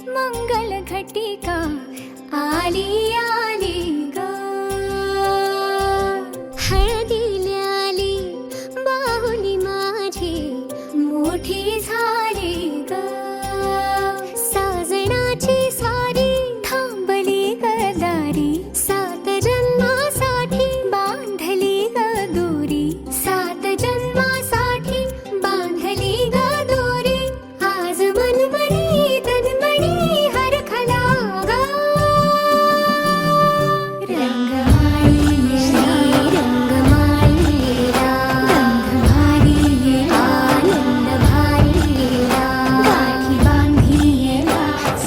मंगल घटिका आली आली ग हळदीला आली बाहुली माझी मोठी झाली ग साजणाची सारी थांबली ग दारी सात जन्मासाठी बांधली ग दोरी सात जन्मासाठी बांधली ग दोरी आज मनमणी तन्मणी हरखला ग रंगमाळी रंगमाळी गंध भारी आनंद भारी गाठी बांधी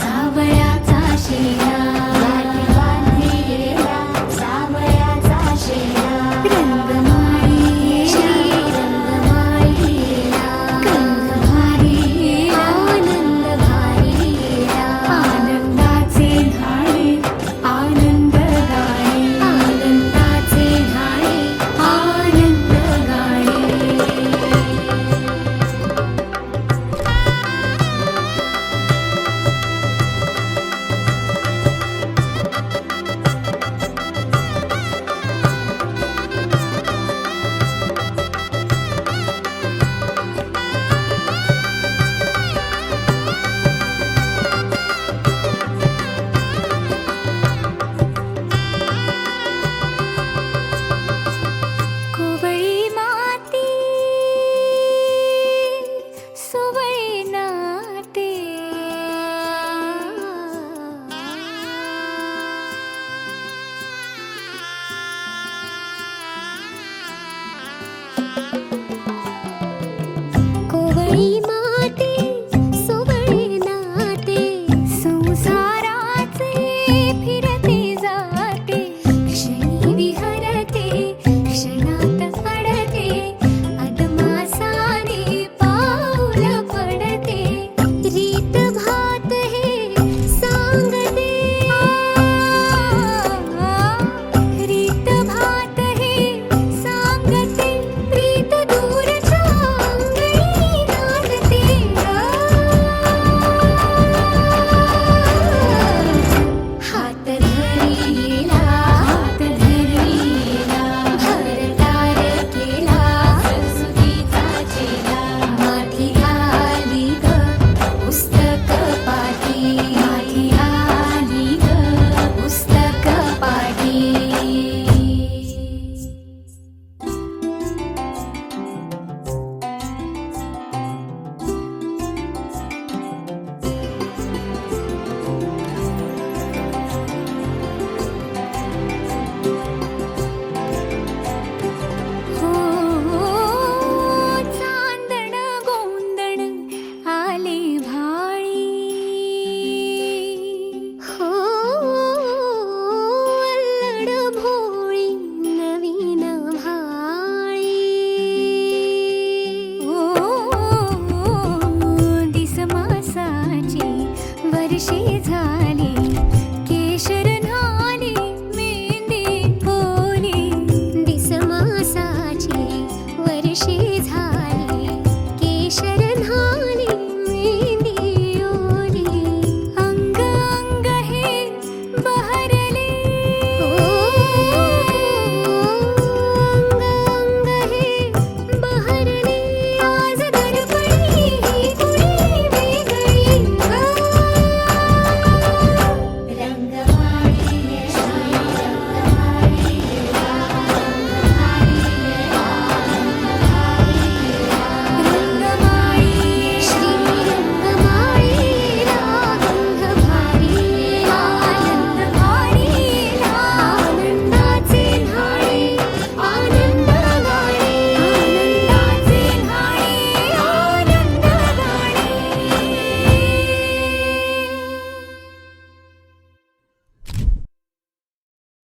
सावळ्याचा शेणा गाठी बांधी सावळ्याचा शेणा रंगमाळी रंगमाळी गंध भारी आनंद भारी आनंदाचे धाणे आनंद गाणे आनंदाचे धाणे आनंद गाणे कोवळी माती सुवळी नाते